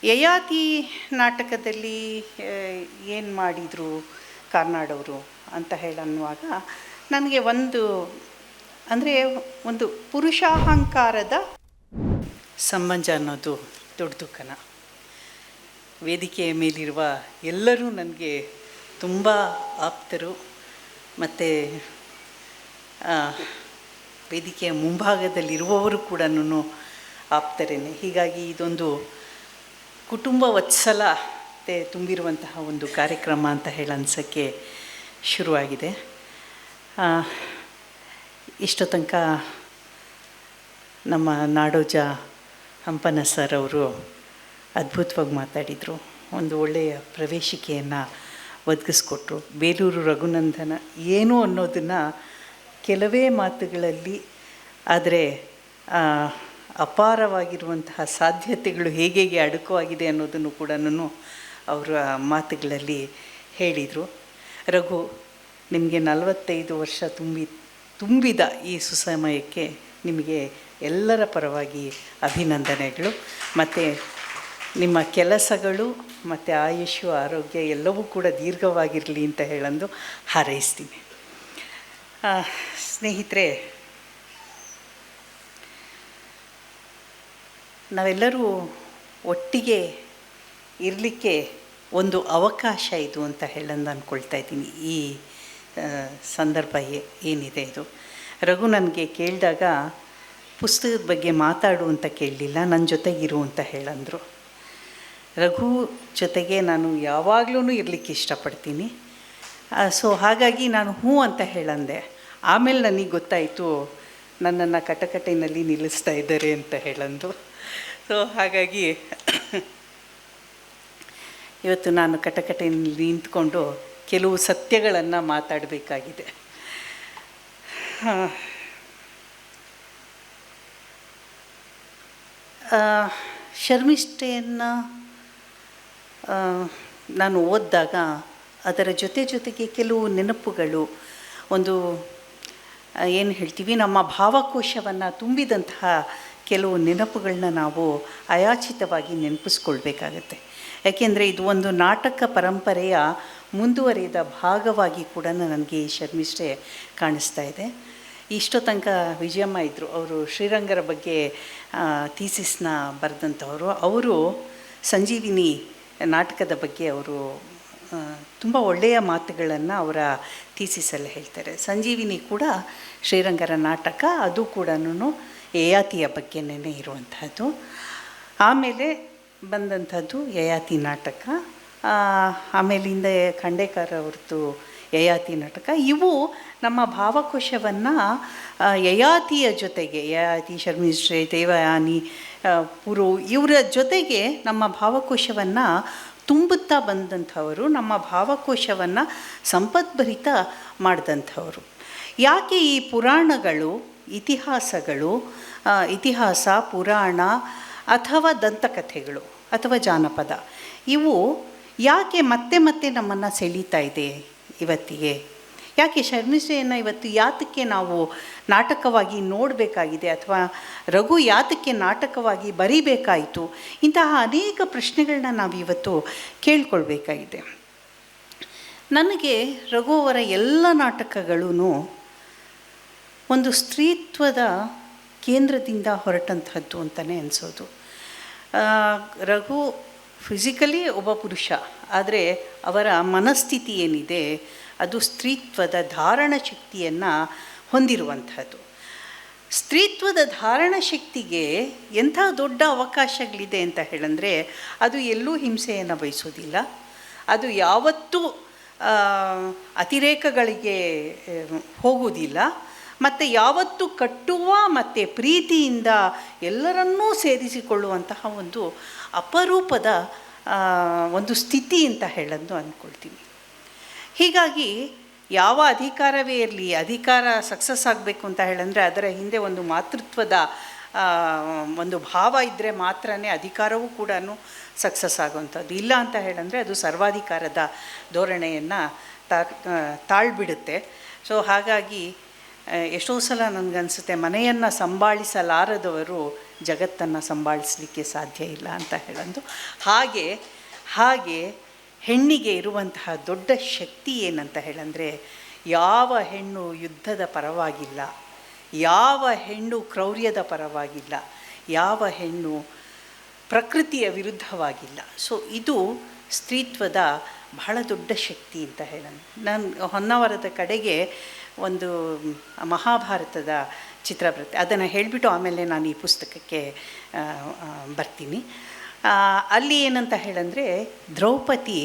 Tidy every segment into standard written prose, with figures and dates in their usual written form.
ಯಯಾತಿ ನಾಟಕದಲ್ಲಿ ಏನು ಮಾಡಿದರು ಕಾರ್ನಾಡವರು ಅಂತ ಹೇಳನ್ನುವಾಗ ನನಗೆ ಒಂದು ಪುರುಷಾಹಂಕಾರದ ಸಂಬಂಧ ಅನ್ನೋದು ದೊಡ್ಡದು ಕಣ. ವೇದಿಕೆಯ ಮೇಲಿರುವ ಎಲ್ಲರೂ ನನಗೆ ತುಂಬ ಆಪ್ತರು, ಮತ್ತು ವೇದಿಕೆಯ ಮುಂಭಾಗದಲ್ಲಿರುವವರು ಕೂಡ ಆಪ್ತರೇನೆ. ಹೀಗಾಗಿ ಇದೊಂದು ಕುಟುಂಬ ವತ್ಸಲತೆ ತುಂಬಿರುವಂತಹ ಒಂದು ಕಾರ್ಯಕ್ರಮ ಅಂತ ಹೇಳಿ ಅನ್ಸೋಕ್ಕೆ ಶುರುವಾಗಿದೆ. ಇಷ್ಟು ತನಕ ನಮ್ಮ ನಾಡೋಜ ಹಂಪಣ್ಣ ಸರ್ ಅವರು ಅದ್ಭುತವಾಗಿ ಮಾತಾಡಿದರು, ಒಂದು ಒಳ್ಳೆಯ ಪ್ರವೇಶಿಕೆಯನ್ನು ಒದಗಿಸ್ಕೊಟ್ರು. ಬೇಲೂರು ರಘುನಂದನ ಏನು ಅನ್ನೋದನ್ನು ಕೆಲವೇ ಮಾತುಗಳಲ್ಲಿ, ಆದರೆ ಅಪಾರವಾಗಿರುವಂತಹ ಸಾಧ್ಯತೆಗಳು ಹೇಗೆ ಅಡಕವಾಗಿದೆ ಅನ್ನೋದನ್ನು ಕೂಡ ಅವರ ಮಾತುಗಳಲ್ಲಿ ಹೇಳಿದರು. ರಘು, ನಿಮಗೆ 45 ವರ್ಷ ತುಂಬಿದ ಈ ಸುಸಮಯಕ್ಕೆ ನಿಮಗೆ ಎಲ್ಲರ ಪರವಾಗಿ ಅಭಿನಂದನೆಗಳು. ಮತ್ತು ನಿಮ್ಮ ಕೆಲಸಗಳು ಮತ್ತು ಆಯುಷ್ಯ ಆರೋಗ್ಯ ಎಲ್ಲವೂ ಕೂಡ ದೀರ್ಘವಾಗಿರಲಿ ಅಂತ ಹೇಳಂದು ಹಾರೈಸ್ತೀನಿ. ಸ್ನೇಹಿತರೆ, ನಾವೆಲ್ಲರೂ ಒಟ್ಟಿಗೆ ಇರಲಿಕ್ಕೆ ಒಂದು ಅವಕಾಶ ಇದು ಅಂತ ಹೇಳಂದು ಅಂದ್ಕೊಳ್ತಾ ಇದ್ದೀನಿ. ಈ ಸಂದರ್ಭ ಏನಿದೆ ಇದು. ರಘು ನನಗೆ ಕೇಳಿದಾಗ ಪುಸ್ತಕದ ಬಗ್ಗೆ ಮಾತಾಡು ಅಂತ ಕೇಳಲಿಲ್ಲ, ನನ್ನ ಜೊತೆಗಿರು ಅಂತ ಹೇಳಂದರು. ರಘು ಜೊತೆಗೆ ನಾನು ಯಾವಾಗಲೂ ಇರಲಿಕ್ಕೆ ಇಷ್ಟಪಡ್ತೀನಿ. ಸೊ ಹಾಗಾಗಿ ನಾನು ಹ್ಞೂ ಅಂತ ಹೇಳಂದೆ. ಆಮೇಲೆ ನನಗೆ ಗೊತ್ತಾಯಿತು ನನ್ನನ್ನು ಕಟಕಟೆಯಲ್ಲಿ ನಿಲ್ಲಿಸ್ತಾ ಇದ್ದಾರೆ ಅಂತ ಹೇಳಂದು. ಸೊ ಹಾಗಾಗಿ ಇವತ್ತು ನಾನು ಕಟಕಟೆಯಲ್ಲಿ ನಿಂತ್ಕೊಂಡು ಕೆಲವು ಸತ್ಯಗಳನ್ನು ಮಾತಾಡಬೇಕಾಗಿದೆ. ಶರ್ಮಿಷ್ಠೆಯನ್ನು ನಾನು ಓದಿದಾಗ ಅದರ ಜೊತೆಗೆ ಕೆಲವು ನೆನಪುಗಳು, ಒಂದು ಏನು ಹೇಳ್ತೀವಿ, ನಮ್ಮ ಭಾವಕೋಶವನ್ನು ತುಂಬಿದಂತಹ ಕೆಲವು ನೆನಪುಗಳನ್ನ ನಾವು ಅಯಾಚಿತವಾಗಿ ನೆನಪಿಸ್ಕೊಳ್ಬೇಕಾಗತ್ತೆ. ಯಾಕೆಂದರೆ ಇದು ಒಂದು ನಾಟಕ ಪರಂಪರೆಯ ಮುಂದುವರಿದ ಭಾಗವಾಗಿ ಕೂಡ ನನಗೆ ಈ ಶರ್ಮಿಷ್ಠೆ ಕಾಣಿಸ್ತಾ ಇದೆ. ಇಷ್ಟೋ ತನಕ ವಿಜಯಮ್ಮ ಇದ್ದರು, ಅವರು ಶ್ರೀರಂಗರ ಬಗ್ಗೆ ಥೀಸಿಸ್ನ ಬರೆದಂಥವರು. ಅವರು ಸಂಜೀವಿನಿ ನಾಟಕದ ಬಗ್ಗೆ ಅವರು ತುಂಬ ಒಳ್ಳೆಯ ಮಾತುಗಳನ್ನು ಅವರ ಥೀಸಿಸಲ್ಲಿ ಹೇಳ್ತಾರೆ. ಸಂಜೀವಿನಿ ಕೂಡ ಶ್ರೀರಂಗರ ನಾಟಕ, ಅದು ಕೂಡ ಯಯಾತಿಯ ಬಗ್ಗೆನೇ ಇರುವಂಥದ್ದು. ಆಮೇಲೆ ಬಂದಂಥದ್ದು ಯಯಾತಿ ನಾಟಕ, ಆಮೇಲಿಂದ ಖಂಡೇಕರ್ ಅವ್ರದ್ದು ಯಯಾತಿ ನಾಟಕ. ಇವು ನಮ್ಮ ಭಾವಕೋಶವನ್ನು ಯಯಾತಿಯ ಜೊತೆಗೆ, ಯಯಾತಿ, ಶರ್ಮಿಷ್ಠೆ, ದೇವಯಾನಿ, ಪುರು, ಇವರ ಜೊತೆಗೆ ನಮ್ಮ ಭಾವಕೋಶವನ್ನು ತುಂಬುತ್ತಾ ಬಂದಂಥವರು, ನಮ್ಮ ಭಾವಕೋಶವನ್ನು ಸಂಪದ್ಭರಿತ ಮಾಡಿದಂಥವರು. ಯಾಕೆ ಈ ಪುರಾಣಗಳು, ಇತಿಹಾಸ, ಪುರಾಣ ಅಥವಾ ದಂತಕಥೆಗಳು ಅಥವಾ ಜಾನಪದ, ಇವು ಯಾಕೆ ಮತ್ತೆ ನಮ್ಮನ್ನು ಸೆಳೀತಾ ಇದೆ ಇವತ್ತಿಗೆ? ಯಾಕೆ ಶರ್ಮಿಷ್ಠೆಯನ್ನು ಇವತ್ತು ಯಾತಕ್ಕೆ ನಾವು ನಾಟಕವಾಗಿ ನೋಡಬೇಕಾಗಿದೆ, ಅಥವಾ ರಘು ಯಾತಕ್ಕೆ ನಾಟಕವಾಗಿ ಬರೀಬೇಕಾಯಿತು? ಇಂತಹ ಅನೇಕ ಪ್ರಶ್ನೆಗಳನ್ನ ನಾವು ಇವತ್ತು ಕೇಳ್ಕೊಳ್ಬೇಕಾಗಿದೆ. ನನಗೆ ರಘು ಅವರ ಎಲ್ಲ ನಾಟಕಗಳೂ ಒಂದು ಸ್ತ್ರೀತ್ವದ ಕೇಂದ್ರದಿಂದ ಹೊರಟಂಥದ್ದು ಅಂತಲೇ ಅನಿಸೋದು. ರಘು ಫಿಸಿಕಲಿ ಒಬ್ಬ ಪುರುಷ, ಆದರೆ ಅವರ ಮನಸ್ಥಿತಿ ಏನಿದೆ ಅದು ಸ್ತ್ರೀತ್ವದ ಧಾರಣ ಶಕ್ತಿಯನ್ನು ಹೊಂದಿರುವಂಥದ್ದು. ಸ್ತ್ರೀತ್ವದ ಧಾರಣ ಶಕ್ತಿಗೆ ಎಂಥ ದೊಡ್ಡ ಅವಕಾಶಗಳಿದೆ ಅಂತ ಹೇಳಂದರೆ, ಅದು ಎಲ್ಲೂ ಹಿಂಸೆಯನ್ನು ಬಯಸೋದಿಲ್ಲ, ಅದು ಯಾವತ್ತೂ ಅತಿರೇಕಗಳಿಗೆ ಹೋಗುವುದಿಲ್ಲ, ಮತ್ತು ಯಾವತ್ತೂ ಕಟ್ಟುವ ಮತ್ತು ಪ್ರೀತಿಯಿಂದ ಎಲ್ಲರನ್ನೂ ಸೇರಿಸಿಕೊಳ್ಳುವಂತಹ ಒಂದು ಅಪರೂಪದ ಒಂದು ಸ್ಥಿತಿ ಅಂತ ಹೇಳಂದು ಅಂದ್ಕೊಳ್ತೀನಿ. ಹೀಗಾಗಿ ಯಾವ ಅಧಿಕಾರವೇ ಇರಲಿ, ಅಧಿಕಾರ ಸಕ್ಸಸ್ ಆಗಬೇಕು ಅಂತ ಹೇಳಂದರೆ ಅದರ ಹಿಂದೆ ಒಂದು ಮಾತೃತ್ವದ ಒಂದು ಭಾವ ಇದ್ದರೆ ಮಾತ್ರ ಅಧಿಕಾರವೂ ಕೂಡ ಸಕ್ಸಸ್ ಆಗುವಂಥದ್ದು. ಇಲ್ಲ ಅಂತ ಹೇಳಂದರೆ ಅದು ಸರ್ವಾಧಿಕಾರದ ಧೋರಣೆಯನ್ನು ತಾಳ್ಬಿಡುತ್ತೆ. ಸೊ ಹಾಗಾಗಿ ಎಷ್ಟೋ ಸಲ ನನಗನ್ಸುತ್ತೆ ಮನೆಯನ್ನು ಸಂಭಾಳಿಸಲಾರದವರು ಜಗತ್ತನ್ನು ಸಂಭಾಳಿಸಲಿಕ್ಕೆ ಸಾಧ್ಯ ಇಲ್ಲ ಅಂತ ಹೇಳೋದು. ಹಾಗೆ ಹೆಣ್ಣಿಗೆ ಇರುವಂತಹ ದೊಡ್ಡ ಶಕ್ತಿ ಏನಂತ ಹೇಳಂದರೆ, ಯಾವ ಹೆಣ್ಣು ಯುದ್ಧದ ಪರವಾಗಿಲ್ಲ, ಯಾವ ಹೆಣ್ಣು ಕ್ರೌರ್ಯದ ಪರವಾಗಿಲ್ಲ, ಯಾವ ಹೆಣ್ಣು ಪ್ರಕೃತಿಯ ವಿರುದ್ಧವಾಗಿಲ್ಲ. ಸೊ ಇದು ಸ್ತ್ರೀತ್ವದ ಬಹಳ ದೊಡ್ಡ ಶಕ್ತಿ ಅಂತ ಹೇಳೋಣ. ನಾನು ಹೊನ್ನಾವರದ ಕಡೆಗೆ ಒಂದು ಮಹಾಭಾರತದ ಚಿತ್ರ ಬರುತ್ತೆ, ಅದನ್ನು ಹೇಳಿಬಿಟ್ಟು ಆಮೇಲೆ ನಾನು ಈ ಪುಸ್ತಕಕ್ಕೆ ಬರ್ತೀನಿ. ಅಲ್ಲಿ ಏನಂತ ಹೇಳಂದರೆ, ದ್ರೌಪದಿ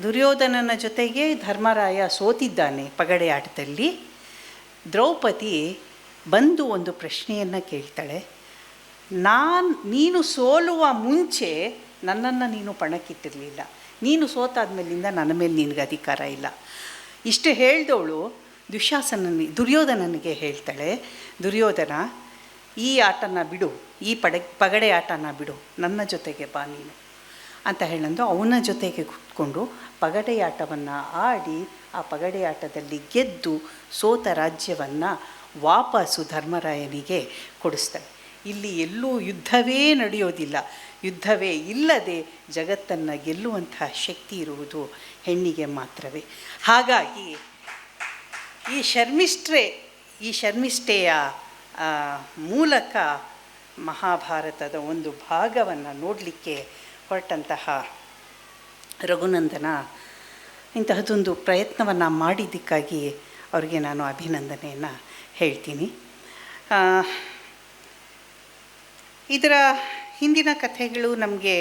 ದುರ್ಯೋಧನನ ಜೊತೆಗೆ ಧರ್ಮರಾಯ ಸೋತಿದ್ದಾನೆ ಪಗಡೆ ಆಟದಲ್ಲಿ. ದ್ರೌಪದಿ ಬಂದು ಒಂದು ಪ್ರಶ್ನೆಯನ್ನು ಕೇಳ್ತಾಳೆ, ನೀನು ಸೋಲುವ ಮುಂಚೆ ನನ್ನನ್ನು ನೀನು ಪಣಕ್ಕಿಟ್ಟಿರಲಿಲ್ಲ, ನೀನು ಸೋತಾದ್ಮೇಲಿಂದ ನನ್ನ ಮೇಲೆ ನಿನಗೆ ಅಧಿಕಾರ ಇಲ್ಲ. ಇಷ್ಟು ಹೇಳಿದವಳು ದುರ್ಯೋಧನನಿಗೆ ಹೇಳ್ತಾಳೆ, ದುರ್ಯೋಧನ, ಈ ಆಟನ ಬಿಡು, ಈ ಪಗಡೆ ಆಟನ ಬಿಡು, ನನ್ನ ಜೊತೆಗೆ ಬಾ ನೀನು ಅಂತ ಹೇಳಂದು ಅವನ ಜೊತೆಗೆ ಕೂತ್ಕೊಂಡು ಪಗಡೆ ಆಟವನ್ನು ಆಡಿ ಆ ಪಗಡೆ ಆಟದಲ್ಲಿ ಗೆದ್ದು ಸೋತ ರಾಜ್ಯವನ್ನು ವಾಪಸ್ಸು ಧರ್ಮರಾಯನಿಗೆ ಕೊಡಿಸ್ತಾಳೆ. ಇಲ್ಲಿ ಎಲ್ಲೂ ಯುದ್ಧವೇ ನಡೆಯೋದಿಲ್ಲ, ಯುದ್ಧವೇ ಇಲ್ಲದೆ ಜಗತ್ತನ್ನು ಗೆಲ್ಲುವಂತಹ ಶಕ್ತಿ ಇರುವುದು ಹೆಣ್ಣಿಗೆ ಮಾತ್ರವೇ. ಹಾಗಾಗಿ ಈ ಶರ್ಮಿಷ್ಠೆಯ ಮೂಲಕ ಮಹಾಭಾರತದ ಒಂದು ಭಾಗವನ್ನು ನೋಡಲಿಕ್ಕೆ ಹೊರಟಂತಹ ರಘುನಂದನ ಇಂತಹದ್ದೊಂದು ಪ್ರಯತ್ನವನ್ನು ಮಾಡಿದ್ದಕ್ಕಾಗಿ ಅವರಿಗೆ ನಾನು ಅಭಿನಂದನೆಯನ್ನು ಹೇಳ್ತೀನಿ. ಇದರ ಹಿಂದಿನ ಕಥೆಗಳು ನಮಗೆ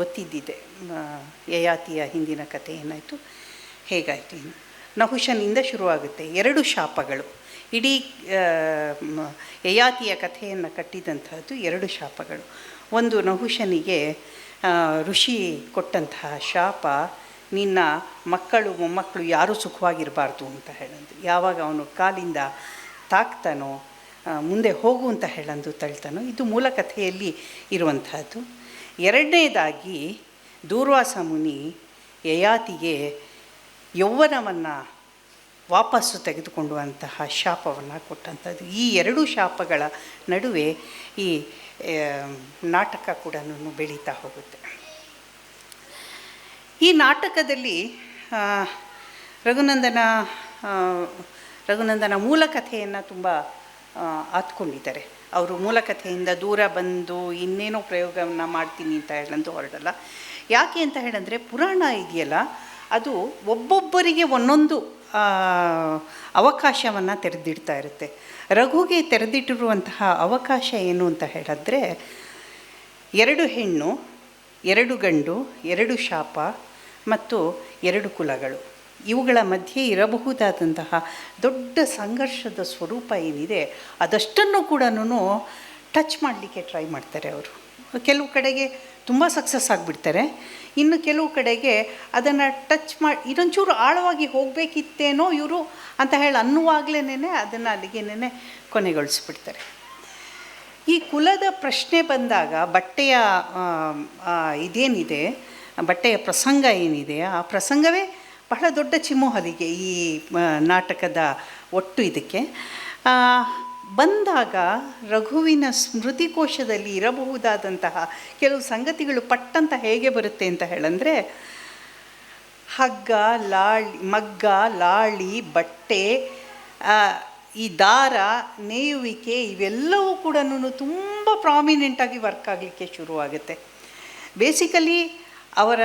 ಗೊತ್ತಿದ್ದಿದೆ. ಯಯಾತಿಯ ಹಿಂದಿನ ಕಥೆ ಏನಾಯಿತು, ಹೇಗಾಯಿತು, ನಹುಷನಿಂದ ಶುರುವಾಗುತ್ತೆ. 2 ಶಾಪಗಳು, ಇಡೀ ಯಯಾತಿಯ ಕಥೆಯನ್ನು ಕಟ್ಟಿದಂತಹದ್ದು 2 ಶಾಪಗಳು. ಒಂದು ನಹುಷನಿಗೆ ಋಷಿ ಕೊಟ್ಟಂತಹ ಶಾಪ, ನಿನ್ನ ಮಕ್ಕಳು ಮೊಮ್ಮಕ್ಕಳು ಯಾರೂ ಸುಖವಾಗಿರಬಾರ್ದು ಅಂತ ಹೇಳಂದು. ಯಾವಾಗ ಅವನು ಕಾಲಿಂದ ತಾಕ್ತಾನೋ ಮುಂದೆ ಹೋಗು ಅಂತ ಹೇಳಂದು ತಳ್ತಾನೋ, ಇದು ಮೂಲ ಕಥೆಯಲ್ಲಿ ಇರುವಂತಹದ್ದು. 2ನೇದಾಗಿ ದೂರ್ವಾಸ ಮುನಿ ಯಯಾತಿಗೆ ಯೌವನವನ್ನು ವಾಪಸ್ಸು ತೆಗೆದುಕೊಂಡುವಂತಹ ಶಾಪವನ್ನು ಕೊಟ್ಟಂಥದ್ದು. ಈ 2 ಶಾಪಗಳ ನಡುವೆ ಈ ನಾಟಕ ಕೂಡ ಬೆಳೀತಾ ಹೋಗುತ್ತೆ. ಈ ನಾಟಕದಲ್ಲಿ ರಘುನಂದನ ಮೂಲ ಕಥೆಯನ್ನು ತುಂಬ ಆತ್ಕೊಂಡಿದ್ದಾರೆ. ಅವರು ಮೂಲ ಕಥೆಯಿಂದ ದೂರ ಬಂದು ಇನ್ನೇನೋ ಪ್ರಯೋಗವನ್ನು ಮಾಡ್ತೀನಿ ಅಂತ ಹೇಳಂತೂ ಹೊರಡಲ್ಲ. ಯಾಕೆ ಅಂತ ಹೇಳಂದರೆ, ಪುರಾಣ ಇದೆಯಲ್ಲ, ಅದು ಒಬ್ಬೊಬ್ಬರಿಗೆ ಒಂದೊಂದು ಅವಕಾಶವನ್ನು ತೆರೆದಿಡ್ತಾ ಇರುತ್ತೆ. ರಘುಗೆ ತೆರೆದಿಟ್ಟಿರುವಂತಹ ಅವಕಾಶ ಏನು ಅಂತ ಹೇಳಿದ್ರೆ, 2 ಹೆಣ್ಣು, 2 ಗಂಡು, 2 ಶಾಪ ಮತ್ತು 2 ಕುಲಗಳು, ಇವುಗಳ ಮಧ್ಯೆ ಇರಬಹುದಾದಂತಹ ದೊಡ್ಡ ಸಂಘರ್ಷದ ಸ್ವರೂಪ ಏನಿದೆ ಅದಷ್ಟನ್ನು ಕೂಡ ಟಚ್ ಮಾಡಲಿಕ್ಕೆ ಟ್ರೈ ಮಾಡ್ತಾರೆ ಅವರು. ಕೆಲವು ಕಡೆಗೆ ತುಂಬ ಸಕ್ಸಸ್ ಆಗಿಬಿಡ್ತಾರೆ, ಇನ್ನು ಕೆಲವು ಕಡೆಗೆ ಅದನ್ನು ಟಚ್ ಮಾಡಿ ಇದೊಂಚೂರು ಆಳವಾಗಿ ಹೋಗಬೇಕಿತ್ತೇನೋ ಇವರು ಅಂತ ಹೇಳಿ ಅನ್ನುವಾಗಲೇ ಅದನ್ನು ಅಲ್ಲಿಗೇನೆ ಕೊನೆಗೊಳಿಸ್ಬಿಡ್ತಾರೆ. ಈ ಕುಲದ ಪ್ರಶ್ನೆ ಬಂದಾಗ ಬಟ್ಟೆಯ ಇದೇನಿದೆ, ಬಟ್ಟೆಯ ಪ್ರಸಂಗ ಏನಿದೆ, ಆ ಪ್ರಸಂಗವೇ ಬಹಳ ದೊಡ್ಡ ಚಿಮ್ಮುಹಲಿಗೆ ಈ ನಾಟಕದ ಒಟ್ಟು ಇದಕ್ಕೆ ಬಂದಾಗ ರಘುವಿನ ಸ್ಮೃತಿಕೋಶದಲ್ಲಿ ಇರಬಹುದಾದಂತಹ ಕೆಲವು ಸಂಗತಿಗಳು ಪಟ್ಟಂತ ಹೇಗೆ ಬರುತ್ತೆ ಅಂತ ಹೇಳಂದರೆ, ಮಗ್ಗ, ಲಾಳಿ, ಬಟ್ಟೆ, ಈ ದಾರ, ನೇಯುವಿಕೆ ಇವೆಲ್ಲವೂ ಕೂಡ ತುಂಬ ಪ್ರಾಮಿನೆಂಟಾಗಿ ವರ್ಕ್ ಆಗಲಿಕ್ಕೆ ಶುರುವಾಗುತ್ತೆ. ಬೇಸಿಕಲಿ ಅವರ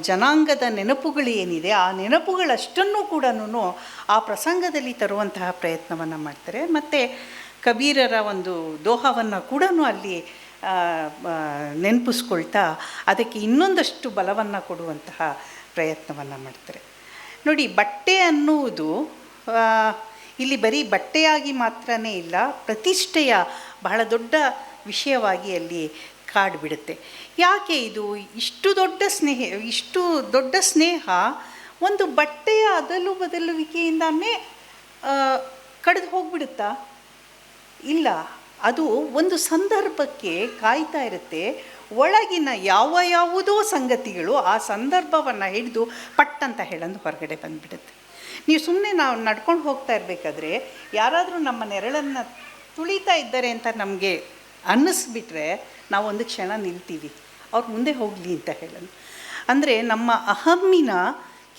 ಜನಾಂಗದ ನೆನಪುಗಳು ಏನಿದೆ, ಆ ನೆನಪುಗಳಷ್ಟನ್ನು ಕೂಡ ಆ ಪ್ರಸಂಗದಲ್ಲಿ ತರುವಂತಹ ಪ್ರಯತ್ನವನ್ನು ಮಾಡ್ತಾರೆ. ಮತ್ತು ಕಬೀರರ ಒಂದು ದೋಹವನ್ನು ಕೂಡ ಅಲ್ಲಿ ನೆನಪಿಸ್ಕೊಳ್ತಾ ಅದಕ್ಕೆ ಇನ್ನೊಂದಷ್ಟು ಬಲವನ್ನು ಕೊಡುವಂತಹ ಪ್ರಯತ್ನವನ್ನು ಮಾಡ್ತಾರೆ. ನೋಡಿ, ಬಟ್ಟೆ ಅನ್ನುವುದು ಇಲ್ಲಿ ಬರೀ ಬಟ್ಟೆಯಾಗಿ ಮಾತ್ರನೇ ಇಲ್ಲ, ಪ್ರತಿಷ್ಠೆಯ ಬಹಳ ದೊಡ್ಡ ವಿಷಯವಾಗಿ ಅಲ್ಲಿ ಕಾಡ್ಬಿಡುತ್ತೆ. ಯಾಕೆ ಇದು ಇಷ್ಟು ದೊಡ್ಡ ಸ್ನೇಹ ಒಂದು ಬಟ್ಟೆಯ ಅದಲು ಬದಲುವಿಕೆಯಿಂದಾನೇ ಕಳೆದು ಹೋಗ್ಬಿಡುತ್ತಾ? ಇಲ್ಲ, ಅದು ಒಂದು ಸಂದರ್ಭಕ್ಕೆ ಕಾಯ್ತಾ ಇರುತ್ತೆ. ಒಳಗಿನ ಯಾವುದೋ ಸಂಗತಿಗಳು ಆ ಸಂದರ್ಭವನ್ನು ಹಿಡಿದು ಪಟ್ಟಂತ ಹೇಳಂದು ಹೊರಗಡೆ ಬಂದುಬಿಡುತ್ತೆ. ನೀವು ಸುಮ್ಮನೆ ನಾವು ನಡ್ಕೊಂಡು ಹೋಗ್ತಾ ಇರಬೇಕಾದ್ರೆ ಯಾರಾದರೂ ನಮ್ಮ ನೆರಳನ್ನು ತುಳಿತಾ ಇದ್ದಾರೆ ಅಂತ ನಮಗೆ ಅನ್ನಿಸ್ಬಿಟ್ರೆ ನಾವು ಒಂದು ಕ್ಷಣ ನಿಲ್ತೀವಿ, ಅವ್ರು ಮುಂದೆ ಹೋಗಲಿ ಅಂತ ಹೇಳೋಣ. ಅಂದರೆ ನಮ್ಮ ಅಹಮ್ಮಿನ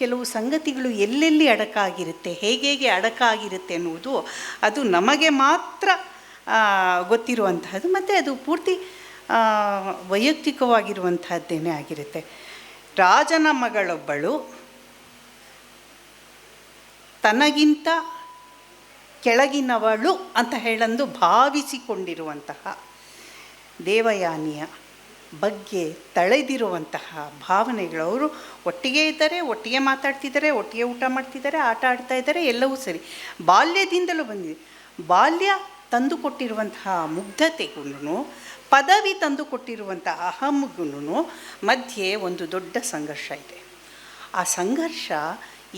ಕೆಲವು ಸಂಗತಿಗಳು ಎಲ್ಲೆಲ್ಲಿ ಅಡಕಾಗಿರುತ್ತೆ, ಹೇಗೆ ಅಡಕಾಗಿರುತ್ತೆ ಅನ್ನುವುದು ಅದು ನಮಗೆ ಮಾತ್ರ ಗೊತ್ತಿರುವಂತಹದ್ದು, ಮತ್ತು ಅದು ಪೂರ್ತಿ ವೈಯಕ್ತಿಕವಾಗಿರುವಂತಹದ್ದೇನೇ ಆಗಿರುತ್ತೆ. ರಾಜನ ಮಗಳೊಬ್ಬಳು ತನಗಿಂತ ಕೆಳಗಿನವಳು ಅಂತ ಹೇಳಂದು ಭಾವಿಸಿಕೊಂಡಿರುವಂತಹ ದೇವಯಾನಿಯ ಬಗ್ಗೆ ತಳೆದಿರುವಂತಹ ಭಾವನೆಗಳು. ಅವರು ಒಟ್ಟಿಗೆ ಇದ್ದಾರೆ, ಒಟ್ಟಿಗೆ ಮಾತಾಡ್ತಿದ್ದಾರೆ, ಒಟ್ಟಿಗೆ ಊಟ ಮಾಡ್ತಿದ್ದಾರೆ, ಆಟ ಆಡ್ತಾ ಇದ್ದಾರೆ, ಎಲ್ಲವೂ ಸರಿ. ಬಾಲ್ಯದಿಂದಲೂ ಬಂದಿದೆ. ಬಾಲ್ಯ ತಂದು ಕೊಟ್ಟಿರುವಂತಹ ಮುಗ್ಧತೆಗೂ ಪದವಿ ತಂದು ಕೊಟ್ಟಿರುವಂಥ ಅಹಮ್ಗೂ ಮಧ್ಯೆ ಒಂದು ದೊಡ್ಡ ಸಂಘರ್ಷ ಇದೆ. ಆ ಸಂಘರ್ಷ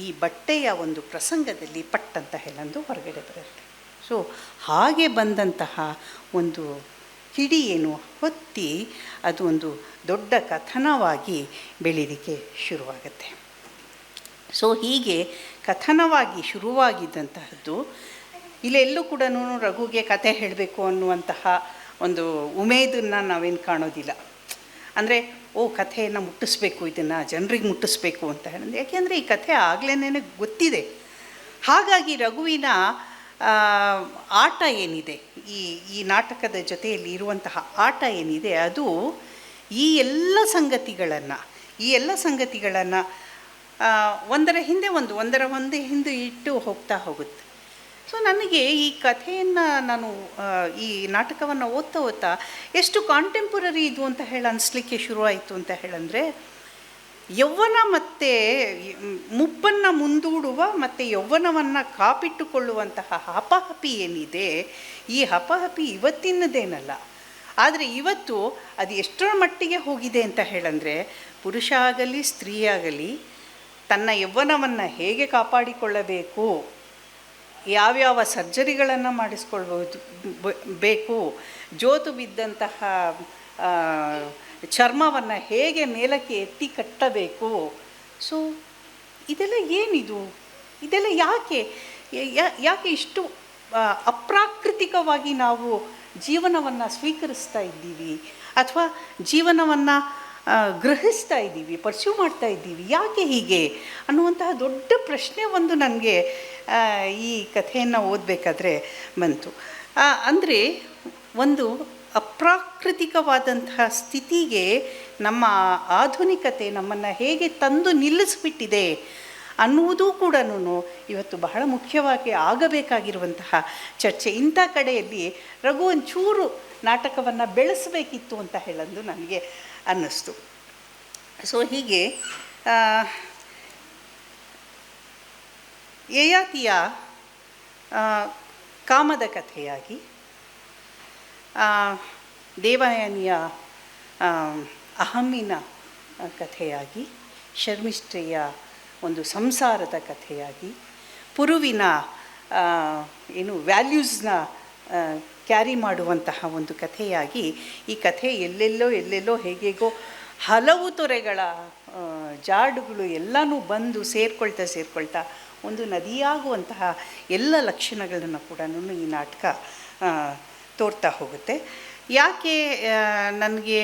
ಈ ಬಟ್ಟೆಯ ಒಂದು ಪ್ರಸಂಗದಲ್ಲಿ ಪಟ್ಟಂತ ಹೇಳಂದು ಹೊರಗಡೆ ಬರುತ್ತೆ. ಸೊ ಹಾಗೆ ಬಂದಂತಹ ಒಂದು ಕಿಡಿ ಏನು ಹೊತ್ತಿ ಅದು ಒಂದು ದೊಡ್ಡ ಕಥನವಾಗಿ ಬೆಳೀಲಿಕ್ಕೆ ಶುರುವಾಗುತ್ತೆ. ಸೊ ಹೀಗೆ ಕಥನವಾಗಿ ಶುರುವಾಗಿದ್ದಂತಹದ್ದು ಇಲ್ಲೆಲ್ಲೂ ಕೂಡ ರಘುಗೆ ಕಥೆ ಹೇಳಬೇಕು ಅನ್ನುವಂತಹ ಒಂದು ಉಮೇದನ್ನು ನಾವೇನು ಕಾಣೋದಿಲ್ಲ. ಅಂದರೆ ಕಥೆಯನ್ನು ಮುಟ್ಟಿಸ್ಬೇಕು, ಇದನ್ನು ಜನರಿಗೆ ಮುಟ್ಟಿಸ್ಬೇಕು ಅಂತ ಹೇಳಿದ್ರೆ, ಯಾಕೆಂದರೆ ಈ ಕಥೆ ಆಗಲೇ ಗೊತ್ತಿದೆ. ಹಾಗಾಗಿ ರಘುವಿನ ಆಟ ಏನಿದೆ, ಈ ನಾಟಕದ ಜೊತೆಯಲ್ಲಿ ಇರುವಂತಹ ಆಟ ಏನಿದೆ, ಅದು ಈ ಎಲ್ಲ ಸಂಗತಿಗಳನ್ನು ಒಂದರ ಹಿಂದೆ ಒಂದೇ ಹಿಂದೆ ಇಟ್ಟು ಹೋಗ್ತಾ ಹೋಗುತ್ತೆ. ಸೊ ನನಗೆ ಈ ಕಥೆಯನ್ನು ನಾನು ಈ ನಾಟಕವನ್ನು ಓದ್ತಾ ಎಷ್ಟು ಕಾಂಟೆಂಪರರಿ ಇದು ಅಂತ ಹೇಳಿ ಅನಿಸ್ಲಿಕ್ಕೆ ಶುರುವಾಯಿತು ಅಂತ ಹೇಳಂದರೆ, ಯೌವನ ಮತ್ತು ಮುಪ್ಪನ್ನು ಮುಂದೂಡುವ ಮತ್ತು ಯೌವನವನ್ನು ಕಾಪಿಟ್ಟುಕೊಳ್ಳುವಂತಹ ಹಪಹಪಿ ಏನಿದೆ, ಈ ಹಪಹಪಿ ಇವತ್ತಿನದೇನಲ್ಲ. ಆದರೆ ಇವತ್ತು ಅದು ಎಷ್ಟರ ಮಟ್ಟಿಗೆ ಹೋಗಿದೆ ಅಂತ ಹೇಳಂದರೆ, ಪುರುಷ ಆಗಲಿ ಸ್ತ್ರೀ ಆಗಲಿ ತನ್ನ ಯೌವನವನ್ನು ಹೇಗೆ ಕಾಪಾಡಿಕೊಳ್ಳಬೇಕು, ಯಾವ್ಯಾವ ಸರ್ಜರಿಗಳನ್ನು ಮಾಡಿಸ್ಕೊಳ್ಬೋದು ಬೇಕು, ಜೋತು ಬಿದ್ದಂತಹ ಚರ್ಮವನ್ನು ಹೇಗೆ ಮೇಲಕ್ಕೆ ಎತ್ತಿ ಕಟ್ಟಬೇಕು. ಸೊ ಇದೆಲ್ಲ ಏನಿದು, ಇದೆಲ್ಲ ಯಾಕೆ ಇಷ್ಟು ಅಪ್ರಾಕೃತಿಕವಾಗಿ ನಾವು ಜೀವನವನ್ನು ಸ್ವೀಕರಿಸ್ತಾ ಇದ್ದೀವಿ, ಅಥವಾ ಜೀವನವನ್ನು ಗ್ರಹಿಸ್ತಾ ಇದ್ದೀವಿ, ಪರ್ಸ್ಯೂ ಮಾಡ್ತಾ ಇದ್ದೀವಿ, ಯಾಕೆ ಹೀಗೆ ಅನ್ನುವಂತಹ ದೊಡ್ಡ ಪ್ರಶ್ನೆ ಒಂದು ನನಗೆ ಈ ಕಥೆಯನ್ನು ಓದಬೇಕಾದ್ರೆ ಬಂತು. ಅಂದರೆ ಒಂದು ಅಪ್ರಾಕೃತಿಕವಾದಂತಹ ಸ್ಥಿತಿಗೆ ನಮ್ಮ ಆಧುನಿಕತೆ ನಮ್ಮನ್ನು ಹೇಗೆ ತಂದು ನಿಲ್ಲಿಸ್ಬಿಟ್ಟಿದೆ ಅನ್ನುವುದೂ ಕೂಡ ಇವತ್ತು ಬಹಳ ಮುಖ್ಯವಾಗಿ ಆಗಬೇಕಾಗಿರುವಂತಹ ಚರ್ಚೆ. ಇಂಥ ಕಡೆಯಲ್ಲಿ ರಘು ಒಂಚೂರು ನಾಟಕವನ್ನು ಬೆಳೆಸಬೇಕಿತ್ತು ಅಂತ ಹೇಳಂದು ನನಗೆ ಅನ್ನಿಸ್ತು. ಸೊ ಹೀಗೆ ಯಯಾತಿಯ ಕಾಮದ ಕಥೆಯಾಗಿ, ದೇವಯಾನಿಯ ಅಹಮ್ಮಿನ ಕಥೆಯಾಗಿ, ಶರ್ಮಿಷ್ಠೆಯ ಒಂದು ಸಂಸಾರದ ಕಥೆಯಾಗಿ, ಪುರುವಿನ ವ್ಯಾಲ್ಯೂಸ್ನ ಕ್ಯಾರಿ ಮಾಡುವಂತಹ ಒಂದು ಕಥೆಯಾಗಿ ಈ ಕಥೆ ಎಲ್ಲೆಲ್ಲೋ ಹೇಗೇಗೋ ಹಲವು ತೊರೆಗಳ ಜಾಡುಗಳು ಎಲ್ಲನೂ ಬಂದು ಸೇರ್ಕೊಳ್ತಾ ಒಂದು ನದಿಯಾಗುವಂತಹ ಎಲ್ಲ ಲಕ್ಷಣಗಳನ್ನು ಕೂಡ ಈ ನಾಟಕ ತೋರ್ತಾ ಹೋಗುತ್ತೆ. ಯಾಕೆ ನನಗೆ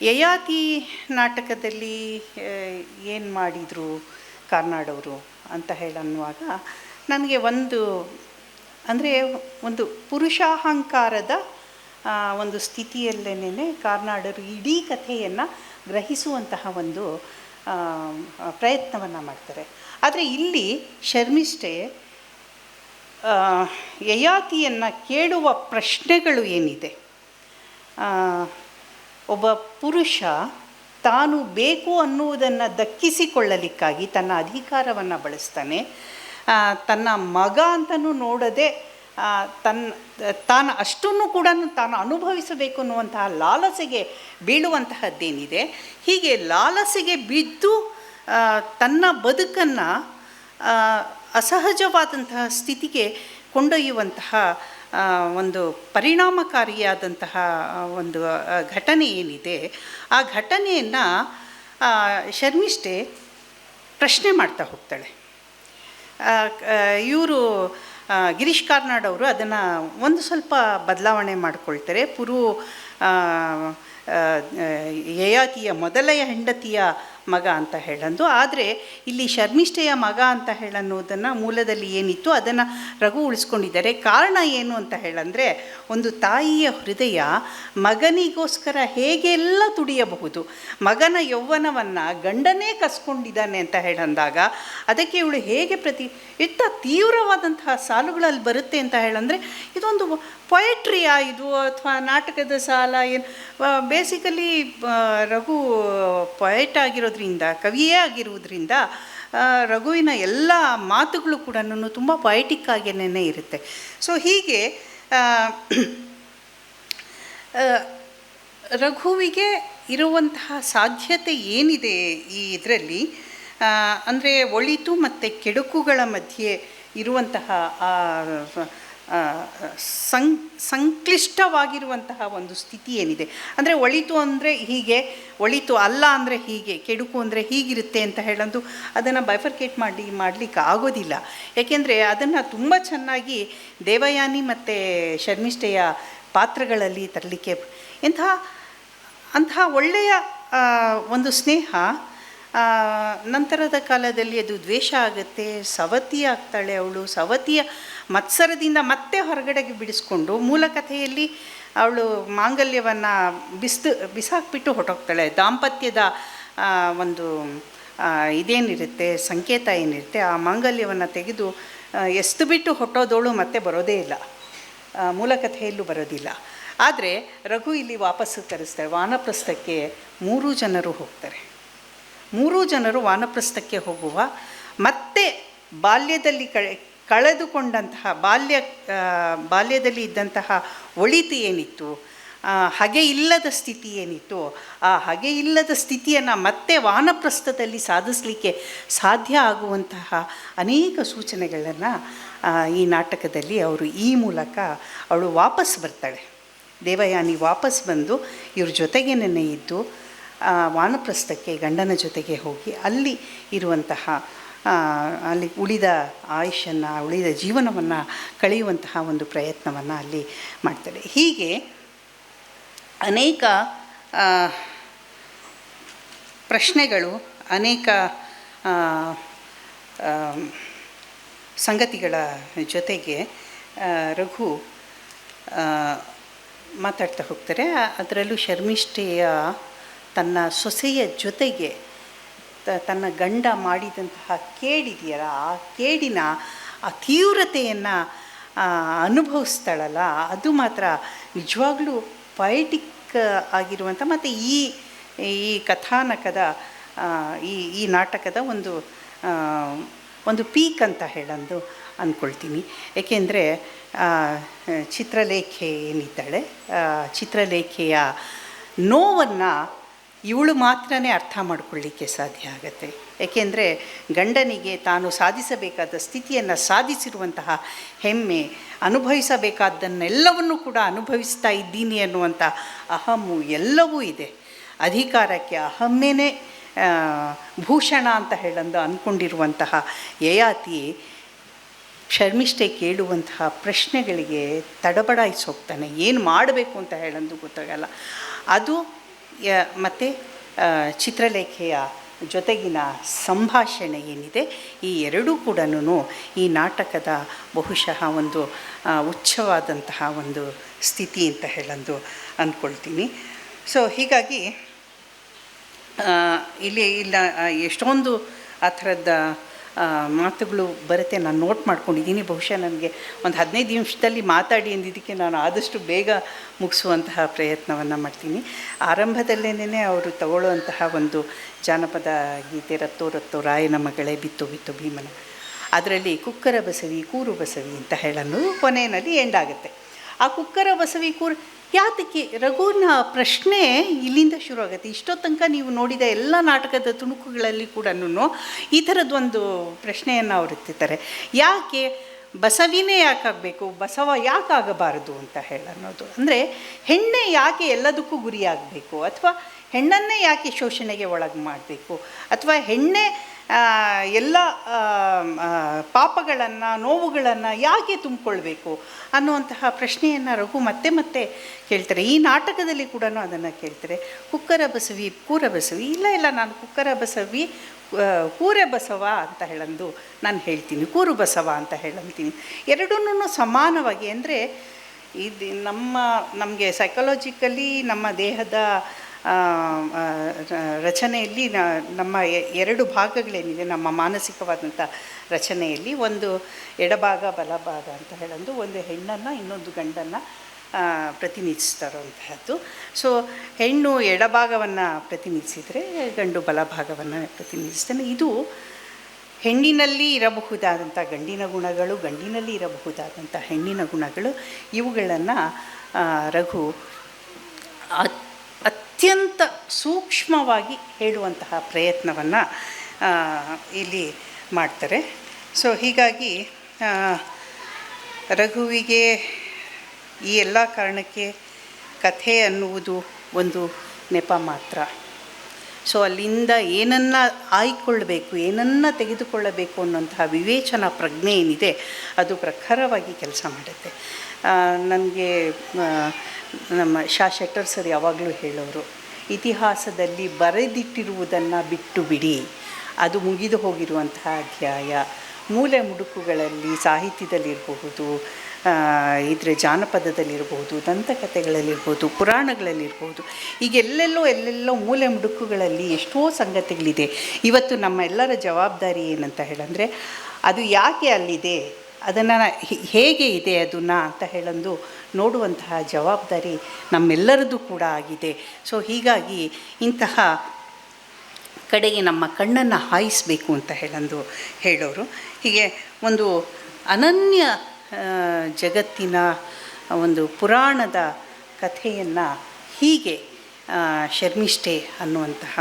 ಯಯಾತಿ ನಾಟಕದಲ್ಲಿ ಏನು ಮಾಡಿದರು ಕಾರ್ನಾಡವರು ಅಂತ ಹೇಳನ್ನುವಾಗ ನನಗೆ ಒಂದು ಪುರುಷಾಹಂಕಾರದ ಒಂದು ಸ್ಥಿತಿಯಲ್ಲೇನೆ ಕಾರ್ನಾಡರು ಇಡೀ ಕಥೆಯನ್ನು ಗ್ರಹಿಸುವಂತಹ ಒಂದು ಪ್ರಯತ್ನವನ್ನು ಮಾಡ್ತಾರೆ. ಆದರೆ ಇಲ್ಲಿ ಶರ್ಮಿಷ್ಠೆ ಯಯಾತಿಯನ್ನು ಕೇಳುವ ಪ್ರಶ್ನೆಗಳು ಏನಿದೆ, ಒಬ್ಬ ಪುರುಷ ತಾನು ಬೇಕು ಅನ್ನುವುದನ್ನು ದಕ್ಕಿಸಿಕೊಳ್ಳಲಿಕ್ಕಾಗಿ ತನ್ನ ಅಧಿಕಾರವನ್ನು ಬಳಸ್ತಾನೆ, ತನ್ನ ಮಗ ಅಂತಲೂ ನೋಡದೆ ತಾನು ಅಷ್ಟನ್ನು ಕೂಡ ತಾನು ಅನುಭವಿಸಬೇಕು ಅನ್ನುವಂತಹ ಲಾಲಸೆಗೆ ಬೀಳುವಂತಹದ್ದೇನಿದೆ, ಹೀಗೆ ಲಾಲಸೆಗೆ ಬಿದ್ದು ತನ್ನ ಬದುಕನ್ನು ಅಸಹಜವಾದಂತಹ ಸ್ಥಿತಿಗೆ ಕೊಂಡೊಯ್ಯುವಂತಹ ಒಂದು ಪರಿಣಾಮಕಾರಿಯಾದಂತಹ ಒಂದು ಘಟನೆ ಏನಿದೆ, ಆ ಘಟನೆಯನ್ನು ಶರ್ಮಿಷ್ಠೆ ಪ್ರಶ್ನೆ ಮಾಡ್ತಾ ಹೋಗ್ತಾಳೆ. ಇವರು ಗಿರೀಶ್ ಕಾರ್ನಾಡ್ ಅವರು ಅದನ್ನು ಒಂದು ಸ್ವಲ್ಪ ಬದಲಾವಣೆ ಮಾಡಿಕೊಳ್ತಾರೆ. ಯಯಾತಿಯ ಮೊದಲೆಯ ಹೆಂಡತಿಯ ಮಗ ಅಂತ ಹೇಳಂದು, ಆದರೆ ಇಲ್ಲಿ ಶರ್ಮಿಷ್ಠೆಯ ಮಗ ಅಂತ ಹೇಳನ್ನೋದನ್ನು ಮೂಲದಲ್ಲಿ ಏನಿತ್ತು ಅದನ್ನು ರಘು ಉಳಿಸ್ಕೊಂಡಿದ್ದಾರೆ. ಕಾರಣ ಏನು ಅಂತ ಹೇಳಂದರೆ, ಒಂದು ತಾಯಿಯ ಹೃದಯ ಮಗನಿಗೋಸ್ಕರ ಹೇಗೆಲ್ಲ ತುಡಿಯಬಹುದು, ಮಗನ ಯೌವನವನ್ನು ಗಂಡನೇ ಕಸ್ಕೊಂಡಿದ್ದಾನೆ ಅಂತ ಹೇಳಂದಾಗ ಅದಕ್ಕೆ ಇವಳು ಹೇಗೆ ಇತ್ತ ತೀವ್ರವಾದಂತಹ ಸಾಲುಗಳಲ್ಲಿ ಬರುತ್ತೆ ಅಂತ ಹೇಳಂದರೆ, ಇದೊಂದು ಪೊಯೆಟ್ರಿಯಾ ಇದು ಅಥವಾ ನಾಟಕದ ಸಾಲ ಏನು? ಬೇಸಿಕಲಿ ರಘು ಪೊಯೆಟ್ ಆಗಿರೋದ್ರಿಂದ, ಕವಿಯೇ ಆಗಿರುವುದರಿಂದ ರಘುವಿನ ಎಲ್ಲ ಮಾತುಗಳು ಕೂಡ ತುಂಬ ಪೊಯೆಟಿಕ್ ಆಗೇನೇ ಇರುತ್ತೆ. ಸೊ ಹೀಗೆ ರಘುವಿಗೆ ಇರುವಂತಹ ಸಾಧ್ಯತೆ ಏನಿದೆ ಈ ಇದರಲ್ಲಿ ಅಂದರೆ, ಒಳಿತು ಮತ್ತು ಕೆಡುಕುಗಳ ಮಧ್ಯೆ ಇರುವಂತಹ ಸಂಕ್ಲಿಷ್ಟವಾಗಿರುವಂತಹ ಒಂದು ಸ್ಥಿತಿ ಏನಿದೆ. ಅಂದರೆ ಒಳಿತು ಅಂದರೆ ಹೀಗೆ, ಒಳಿತು ಅಲ್ಲ ಅಂದರೆ ಹೀಗೆ, ಕೆಡುಕು ಅಂದರೆ ಹೀಗಿರುತ್ತೆ ಅಂತ ಹೇಳೋದು ಅದನ್ನು ಬೈಫರ್ಕೇಟ್ ಮಾಡಲಿಕ್ಕೆ ಆಗೋದಿಲ್ಲ. ಏಕೆಂದರೆ ಅದನ್ನು ತುಂಬ ಚೆನ್ನಾಗಿ ದೇವಯಾನಿ ಮತ್ತು ಶರ್ಮಿಷ್ಠೆಯ ಪಾತ್ರಗಳಲ್ಲಿ ತರಲಿಕ್ಕೆ ಅಂತಹ ಒಳ್ಳೆಯ ಒಂದು ಸ್ನೇಹ ನಂತರದ ಕಾಲದಲ್ಲಿ ಅದು ದ್ವೇಷ ಆಗುತ್ತೆ. ಸವತಿ ಆಗ್ತಾಳೆ ಅವಳು. ಸವತಿಯ ಮತ್ಸರದಿಂದ ಮತ್ತೆ ಹೊರಗಡೆಗೆ ಬಿಡಿಸ್ಕೊಂಡು ಮೂಲ ಕಥೆಯಲ್ಲಿ ಅವಳು ಮಾಂಗಲ್ಯವನ್ನು ಬಿಸಾಕ್ಬಿಟ್ಟು ಹೊರಟೋಗ್ತಾಳೆ. ದಾಂಪತ್ಯದ ಒಂದು ಇದೇನಿರುತ್ತೆ, ಸಂಕೇತ ಏನಿರುತ್ತೆ, ಆ ಮಾಂಗಲ್ಯವನ್ನು ತೆಗೆದು ಎಸ್ತು ಬಿಟ್ಟು ಹೊಟ್ಟೋದವಳು ಮತ್ತೆ ಬರೋದೇ ಇಲ್ಲ, ಮೂಲ ಕಥೆಯಲ್ಲೂ ಬರೋದಿಲ್ಲ. ಆದರೆ ರಘು ಇಲ್ಲಿ ವಾಪಸ್ಸು ತರಿಸ್ತಾರೆ. ವಾನಪ್ರಸ್ಥಕ್ಕೆ 3 ಜನರು ಹೋಗ್ತಾರೆ. 3 ಜನರು ವಾನಪ್ರಸ್ಥಕ್ಕೆ ಹೋಗುವ ಮತ್ತೆ ಬಾಲ್ಯದಲ್ಲಿ ಕಳೆದುಕೊಂಡಂತಹ ಬಾಲ್ಯದಲ್ಲಿ ಇದ್ದಂತಹ ಒಳಿತು ಏನಿತ್ತು, ಹಗೆ ಇಲ್ಲದ ಸ್ಥಿತಿ ಏನಿತ್ತು, ಆ ಹಗೆ ಇಲ್ಲದ ಸ್ಥಿತಿಯನ್ನು ಮತ್ತೆ ವಾನಪ್ರಸ್ಥದಲ್ಲಿ ಸಾಧಿಸಲಿಕ್ಕೆ ಸಾಧ್ಯ ಆಗುವಂತಹ ಅನೇಕ ಸೂಚನೆಗಳನ್ನು ಈ ನಾಟಕದಲ್ಲಿ ಅವರು ಈ ಮೂಲಕ ಅವಳು ವಾಪಸ್ ಬರ್ತಾಳೆ. ದೇವಯಾನಿ ವಾಪಸ್ ಬಂದು ಇವ್ರ ಜೊತೆಗೇನೆ ಇದ್ದು ವಾನಪ್ರಸ್ಥಕ್ಕೆ ಗಂಡನ ಜೊತೆಗೆ ಹೋಗಿ ಅಲ್ಲಿ ಇರುವಂತಹ ಅಲ್ಲಿ ಉಳಿದ ಆಯುಷನ್ನು, ಉಳಿದ ಜೀವನವನ್ನು ಕಳೆಯುವಂತಹ ಒಂದು ಪ್ರಯತ್ನವನ್ನು ಅಲ್ಲಿ ಮಾಡ್ತಾಳೆ. ಹೀಗೆ ಅನೇಕ ಪ್ರಶ್ನೆಗಳು, ಅನೇಕ ಸಂಗತಿಗಳ ಜೊತೆಗೆ ರಘು ಮಾತಾಡ್ತಾ ಹೋಗ್ತಾರೆ. ಅದರಲ್ಲೂ ಶರ್ಮಿಷ್ಠೆಯ ತನ್ನ ಸೊಸೆಯ ಜೊತೆಗೆ ತನ್ನ ಗಂಡ ಮಾಡಿದಂತಹ ಕೇಡಿದೆಯಲ್ಲ, ಆ ಕೇಡಿನ ಆ ತೀವ್ರತೆಯನ್ನು ಅನುಭವಿಸ್ತಾಳಲ್ಲ, ಅದು ಮಾತ್ರ ನಿಜವಾಗ್ಲೂ ಪೊಯೆಟಿಕ್ ಆಗಿರುವಂಥ ಮತ್ತು ಈ ಕಥಾನಕದ ಈ ನಾಟಕದ ಒಂದು ಪೀಕ್ ಅಂತ ಹೇಳಂದು ಅಂದ್ಕೊಳ್ತೀನಿ. ಏಕೆಂದರೆ ಚಿತ್ರಲೇಖೆ ಏನಿದ್ದಾಳೆ, ಚಿತ್ರಲೇಖೆಯ ನೋವನ್ನು ಇವಳು ಮಾತ್ರನೇ ಅರ್ಥ ಮಾಡಿಕೊಳ್ಳಿಕ್ಕೆ ಸಾಧ್ಯ ಆಗುತ್ತೆ. ಏಕೆಂದರೆ ಗಂಡನಿಗೆ ತಾನು ಸಾಧಿಸಬೇಕಾದ ಸ್ಥಿತಿಯನ್ನು ಸಾಧಿಸಿರುವಂತಹ ಹೆಮ್ಮೆ, ಅನುಭವಿಸಬೇಕಾದ್ದನ್ನೆಲ್ಲವನ್ನೂ ಕೂಡ ಅನುಭವಿಸ್ತಾ ಇದ್ದೀನಿ ಅನ್ನುವಂಥ ಅಹಮ್ಮು ಎಲ್ಲವೂ ಇದೆ. ಅಧಿಕಾರಕ್ಕೆ ಅಹಮ್ಮೇನೇ ಭೂಷಣ ಅಂತ ಹೇಳಂದು ಅಂದ್ಕೊಂಡಿರುವಂತಹ ಯಯಾತಿ ಶರ್ಮಿಷ್ಠೆ ಕೇಳುವಂತಹ ಪ್ರಶ್ನೆಗಳಿಗೆ ತಡಬಡಾಯಿಸಿ ಹೋಗ್ತಾನೆ. ಏನು ಮಾಡಬೇಕು ಅಂತ ಹೇಳಂದು ಗೊತ್ತಾಗಲ್ಲ. ಅದು ಮತ್ತು ಚಿತ್ರಲೇಖೆಯ ಜೊತೆಗಿನ ಸಂಭಾಷಣೆ ಏನಿದೆ, ಈ ಎರಡೂ ಕೂಡ ಈ ನಾಟಕದ ಬಹುಶಃ ಒಂದು ಉಚ್ಚವಾದಂತಹ ಒಂದು ಸ್ಥಿತಿ ಅಂತ ಹೇಳಂದು ಅಂದ್ಕೊಳ್ತೀನಿ. ಸೊ ಹೀಗಾಗಿ ಇಲ್ಲ ಎಷ್ಟೊಂದು ಆ ಥರದ ಮಾತುಗಳು ಬರುತ್ತೆ. ನಾನು ನೋಟ್ ಮಾಡ್ಕೊಂಡಿದ್ದೀನಿ. ಬಹುಶಃ ನನಗೆ ಒಂದು 15 ನಿಮಿಷದಲ್ಲಿ ಮಾತಾಡಿ ಅಂದಿದ್ದಕ್ಕೆ ನಾನು ಆದಷ್ಟು ಬೇಗ ಮುಗಿಸುವಂತಹ ಪ್ರಯತ್ನವನ್ನು ಮಾಡ್ತೀನಿ. ಆರಂಭದಲ್ಲೇನೇ ಅವರು ತಗೊಳ್ಳುವಂತಹ ಒಂದು ಜಾನಪದ ಗೀತೆ ರತ್ತೋ ರತ್ತೋ ರಾಯನ ಮಗಳೇ ಬಿತ್ತು ಬಿತ್ತು ಭೀಮನ, ಅದರಲ್ಲಿ ಕುಕ್ಕರ ಬಸವಿ ಕೂರು ಬಸವಿ ಅಂತ ಹೇಳನ್ನು ಕೊನೆಯಲ್ಲಿ ಎಂಡಾಗುತ್ತೆ. ಆ ಕುಕ್ಕರ ಬಸವಿ ಕೂರು ಯಾತಕ್ಕೆ, ರಘುವಿನ ಪ್ರಶ್ನೆ ಇಲ್ಲಿಂದ ಶುರು ಆಗುತ್ತೆ. ಇಷ್ಟೋ ತನಕ ನೀವು ನೋಡಿದ ಎಲ್ಲ ನಾಟಕದ ತುಣುಕುಗಳಲ್ಲಿ ಕೂಡ ಈ ಥರದ್ದೊಂದು ಪ್ರಶ್ನೆಯನ್ನು ಅವರು ಎತ್ತಿರ್ತಾರೆ. ಯಾಕೆ ಬಸವಿನೇ ಯಾಕಾಗಬೇಕು, ಬಸವ ಯಾಕಾಗಬಾರದು ಅಂತ ಹೇಳನ್ನೋದು. ಅಂದರೆ ಹೆಣ್ಣೆ ಯಾಕೆ ಎಲ್ಲದಕ್ಕೂ ಗುರಿಯಾಗಬೇಕು, ಅಥವಾ ಹೆಣ್ಣನ್ನೇ ಯಾಕೆ ಶೋಷಣೆಗೆ ಒಳಗೆ ಮಾಡಬೇಕು, ಅಥವಾ ಹೆಣ್ಣೆ ಎಲ್ಲ ಪಾಪಗಳನ್ನು ನೋವುಗಳನ್ನು ಯಾಕೆ ತುಂಬಿಕೊಳ್ಬೇಕು ಅನ್ನುವಂತಹ ಪ್ರಶ್ನೆಯನ್ನು ರಘು ಮತ್ತೆ ಮತ್ತೆ ಕೇಳ್ತಾರೆ. ಈ ನಾಟಕದಲ್ಲಿ ಕೂಡ ಅದನ್ನು ಕೇಳ್ತಾರೆ. ಕುಕ್ಕರ ಬಸವಿ ಕೂರ ಬಸವಿ, ಇಲ್ಲ ನಾನು ಕುಕ್ಕರ ಬಸವಿ ಕೂರೆ ಬಸವ ಅಂತ ಹೇಳಂದು ನಾನು ಹೇಳ್ತೀನಿ, ಕೂರು ಬಸವ ಅಂತ ಹೇಳಂತೀನಿ. ಎರಡೂ ಸಮಾನವಾಗಿ, ಅಂದರೆ ಇದು ನಮಗೆ ಸೈಕಾಲಜಿಕಲಿ ನಮ್ಮ ದೇಹದ ರಚನೆಯಲ್ಲಿ ನಮ್ಮ ಎರಡು ಭಾಗಗಳೇನಿದೆ, ನಮ್ಮ ಮಾನಸಿಕವಾದಂಥ ರಚನೆಯಲ್ಲಿ ಒಂದು ಎಡಭಾಗ ಬಲಭಾಗ ಅಂತ ಹೇಳಂದು, ಒಂದು ಹೆಣ್ಣನ್ನು ಇನ್ನೊಂದು ಗಂಡನ್ನು ಪ್ರತಿನಿಧಿಸ್ತಾರಂತಹದ್ದು. ಸೊ ಹೆಣ್ಣು ಎಡಭಾಗವನ್ನು ಪ್ರತಿನಿಧಿಸಿದರೆ ಗಂಡು ಬಲಭಾಗವನ್ನು ಪ್ರತಿನಿಧಿಸ್ತಾನೆ. ಇದು ಹೆಣ್ಣಿನಲ್ಲಿ ಇರಬಹುದಾದಂಥ ಗಂಡಿನ ಗುಣಗಳು, ಗಂಡಿನಲ್ಲಿ ಇರಬಹುದಾದಂಥ ಹೆಣ್ಣಿನ ಗುಣಗಳು, ಇವುಗಳನ್ನು ರಘು ಅತ್ಯಂತ ಸೂಕ್ಷ್ಮವಾಗಿ ಹೇಳುವಂತಹ ಪ್ರಯತ್ನವನ್ನು ಇಲ್ಲಿ ಮಾಡ್ತಾರೆ. ಸೊ ಹೀಗಾಗಿ ರಘುವಿಗೆ ಈ ಎಲ್ಲ ಕಾರಣಕ್ಕೆ ಕಥೆ ಅನ್ನುವುದು ಒಂದು ನೆಪ ಮಾತ್ರ. ಸೊ ಅಲ್ಲಿಂದ ಏನನ್ನು ಆಯ್ಕೊಳ್ಳಬೇಕು, ಏನನ್ನು ತೆಗೆದುಕೊಳ್ಳಬೇಕು ಅನ್ನೋಂತಹ ವಿವೇಚನಾ ಪ್ರಜ್ಞೆ ಏನಿದೆ ಅದು ಪ್ರಖರವಾಗಿ ಕೆಲಸ ಮಾಡುತ್ತೆ. ನನಗೆ ನಮ್ಮ ಶೆಟ್ಟರ್ ಸರ್ ಯಾವಾಗಲೂ ಹೇಳೋರು, ಇತಿಹಾಸದಲ್ಲಿ ಬರೆದಿಟ್ಟಿರುವುದನ್ನು ಬಿಟ್ಟು ಬಿಡಿ, ಅದು ಮುಗಿದು ಹೋಗಿರುವಂತಹ ಅಧ್ಯಾಯ. ಮೂಲೆ ಮುಡುಕುಗಳಲ್ಲಿ ಸಾಹಿತ್ಯದಲ್ಲಿರಬಹುದು, ಇದರ ಜಾನಪದದಲ್ಲಿರ್ಬೋದು, ದಂತಕಥೆಗಳಲ್ಲಿರ್ಬೋದು, ಪುರಾಣಗಳಲ್ಲಿರ್ಬೋದು, ಈಗ ಎಲ್ಲೆಲ್ಲೋ ಮೂಲೆ ಮುಡುಕುಗಳಲ್ಲಿ ಎಷ್ಟೋ ಸಂಗತಿಗಳಿದೆ. ಇವತ್ತು ನಮ್ಮ ಎಲ್ಲರ ಜವಾಬ್ದಾರಿ ಏನಂತ ಹೇಳಂದರೆ, ಅದು ಯಾಕೆ ಅಲ್ಲಿದೆ, ಅದನ್ನು ಹೇಗೆ ಇದೆ ಅದನ್ನು ಅಂತ ಹೇಳಂದು ನೋಡುವಂತಹ ಜವಾಬ್ದಾರಿ ನಮ್ಮೆಲ್ಲರದ್ದು ಕೂಡ ಆಗಿದೆ. ಸೊ ಹೀಗಾಗಿ ಇಂತಹ ಕಡೆಗೆ ನಮ್ಮ ಕಣ್ಣನ್ನು ಹಾಯಿಸಬೇಕು ಅಂತ ಹೇಳೋರು. ಹೀಗೆ ಒಂದು ಅನನ್ಯ ಜಗತ್ತಿನ ಒಂದು ಪುರಾಣದ ಕಥೆಯನ್ನು ಹೀಗೆ ಶರ್ಮಿಷ್ಠೆ ಅನ್ನುವಂತಹ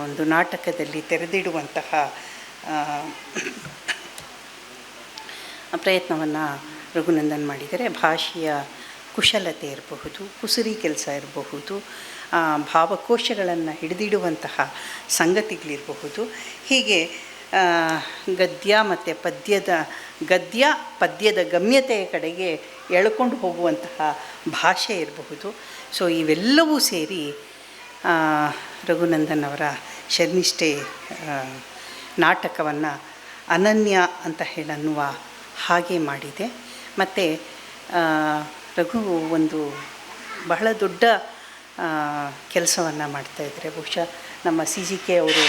ಒಂದು ನಾಟಕದಲ್ಲಿ ತೆರೆದಿಡುವಂತಹ ಪ್ರಯತ್ನವನ್ನು ರಘುನಂದನ್ ಮಾಡಿದರೆ. ಭಾಷೆಯ ಕುಶಲತೆ ಇರಬಹುದು, ಕುಸುರಿ ಕೆಲಸ ಇರಬಹುದು, ಭಾವಕೋಶಗಳನ್ನು ಹಿಡಿದಿಡುವಂತಹ ಸಂಗತಿಗಳಿರಬಹುದು. ಹೀಗೆ ಗದ್ಯ ಮತ್ತು ಪದ್ಯದ ಗಮ್ಯತೆಯ ಕಡೆಗೆ ಎಳ್ಕೊಂಡು ಹೋಗುವಂತಹ ಭಾಷೆ ಇರಬಹುದು. ಸೊ ಇವೆಲ್ಲವೂ ಸೇರಿ ರಘುನಂದನ್ ಅವರ ಶರ್ಮಿಷ್ಠೆ ನಾಟಕವನ್ನು ಅನನ್ಯ ಅಂತ ಹೇಳನ್ನುವ ಹಾಗೆ ಮಾಡಿದೆ. ಮತ್ತು ರಘು ಒಂದು ಬಹಳ ದೊಡ್ಡ ಕೆಲಸವನ್ನು ಮಾಡ್ತಾಯಿದ್ದಾರೆ. ಬಹುಶಃ ನಮ್ಮ CGK ಅವರು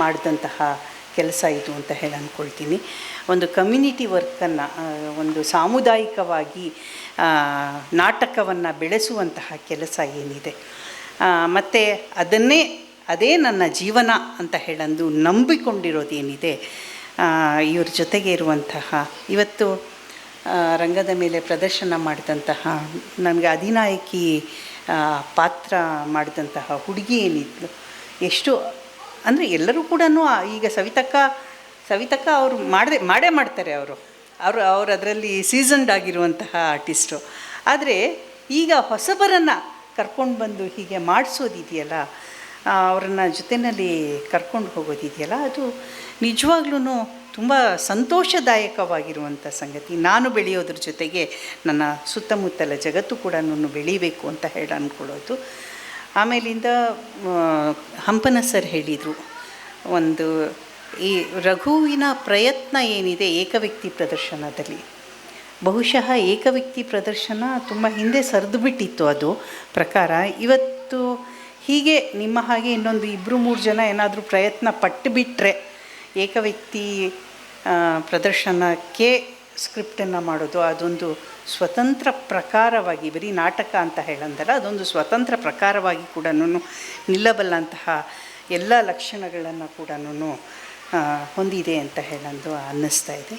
ಮಾಡಿದಂತಹ ಕೆಲಸ ಇದು ಅಂತ ಅಂದ್ಕೊಳ್ತೀನಿ. ಒಂದು ಕಮ್ಯುನಿಟಿ ವರ್ಕನ್ನು, ಒಂದು ಸಾಮುದಾಯಿಕವಾಗಿ ನಾಟಕವನ್ನು ಬೆಳೆಸುವಂತಹ ಕೆಲಸ ಏನಿದೆ, ಮತ್ತು ಅದೇ ನನ್ನ ಜೀವನ ಅಂತ ಹೇಳಂದು ನಂಬಿಕೊಂಡಿರೋದೇನಿದೆ, ಇವ್ರ ಜೊತೆಗೆ ಇರುವಂತಹ, ಇವತ್ತು ರಂಗದ ಮೇಲೆ ಪ್ರದರ್ಶನ ಮಾಡಿದಂತಹ, ನನಗೆ ಅಧಿನಾಯಕಿ ಪಾತ್ರ ಮಾಡಿದಂತಹ ಹುಡುಗಿ ಏನಿದ್ಲು, ಎಷ್ಟು ಅಂದರೆ ಎಲ್ಲರೂ ಕೂಡ ಈಗ ಸವಿತಕ್ಕ ಅವರು ಮಾಡೇ ಮಾಡ್ತಾರೆ. ಅವರು ಅದರಲ್ಲಿ ಸೀಸನ್ಡ್ ಆಗಿರುವಂತಹ ಆರ್ಟಿಸ್ಟು. ಆದರೆ ಈಗ ಹೊಸಬರನ್ನು ಕರ್ಕೊಂಡು ಬಂದು ಹೀಗೆ ಮಾಡಿಸೋದಿದೆಯಲ್ಲ, ಅವರನ್ನು ಜೊತೆಯಲ್ಲಿ ಕರ್ಕೊಂಡು ಹೋಗೋದಿದೆಯಲ್ಲ, ಅದು ನಿಜವಾಗ್ಲೂ ತುಂಬ ಸಂತೋಷದಾಯಕವಾಗಿರುವಂಥ ಸಂಗತಿ. ನಾನು ಬೆಳೆಯೋದ್ರ ಜೊತೆಗೆ ನನ್ನ ಸುತ್ತಮುತ್ತಲ ಜಗತ್ತು ಕೂಡ ಬೆಳೀಬೇಕು ಅಂತ ಅಂದ್ಕೊಳ್ಳೋದು. ಆಮೇಲಿಂದ ಹಂಪನ ಸರ್ ಹೇಳಿದರು, ಒಂದು ಈ ರಘುವಿನ ಪ್ರಯತ್ನ ಏನಿದೆ ಏಕವ್ಯಕ್ತಿ ಪ್ರದರ್ಶನದಲ್ಲಿ, ಬಹುಶಃ ಏಕವ್ಯಕ್ತಿ ಪ್ರದರ್ಶನ ತುಂಬ ಹಿಂದೆ ಸರಿದು ಬಿಟ್ಟಿತ್ತು ಅದು ಪ್ರಕಾರ. ಇವತ್ತು ಹೀಗೆ ನಿಮ್ಮ ಹಾಗೆ ಇನ್ನೊಂದು 2-3 ಜನ ಏನಾದರೂ ಪ್ರಯತ್ನ ಪಟ್ಟುಬಿಟ್ರೆ ಏಕವ್ಯಕ್ತಿ ಪ್ರದರ್ಶನಕ್ಕೆ ಸ್ಕ್ರಿಪ್ಟನ್ನು ಮಾಡೋದು, ಅದೊಂದು ಸ್ವತಂತ್ರ ಪ್ರಕಾರವಾಗಿ, ಬರೀ ನಾಟಕ ಅಂತ ಹೇಳಂದಲ್ಲ, ಅದೊಂದು ಸ್ವತಂತ್ರ ಪ್ರಕಾರವಾಗಿ ಕೂಡ ನಿಲ್ಲಬಲ್ಲಂತಹ ಎಲ್ಲ ಲಕ್ಷಣಗಳನ್ನು ಕೂಡ ಹೊಂದಿದೆ ಅಂತ ಹೇಳಂದು ಅನ್ನಿಸ್ತಾ ಇದೆ.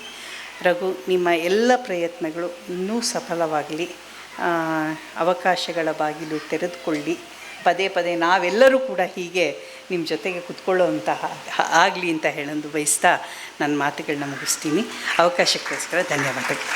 ರಘು, ನಿಮ್ಮ ಎಲ್ಲ ಪ್ರಯತ್ನಗಳು ಇನ್ನೂ ಸಫಲವಾಗಲಿ, ಅವಕಾಶಗಳ ಬಾಗಿಲು ತೆರೆದುಕೊಳ್ಳಿ, ಪದೇ ನಾವೆಲ್ಲರೂ ಕೂಡ ಹೀಗೆ ನಿಮ್ಮ ಜೊತೆಗೆ ಕೂತ್ಕೊಳ್ಳುವಂತಹ ಆಗಲಿ ಅಂತ ಹೇಳಂದು ಬಯಸ್ತಾ ನನ್ನ ಮಾತುಗಳನ್ನ ಮುಗಿಸ್ತೀನಿ. ಅವಕಾಶಕ್ಕೋಸ್ಕರ ಧನ್ಯವಾದಗಳು.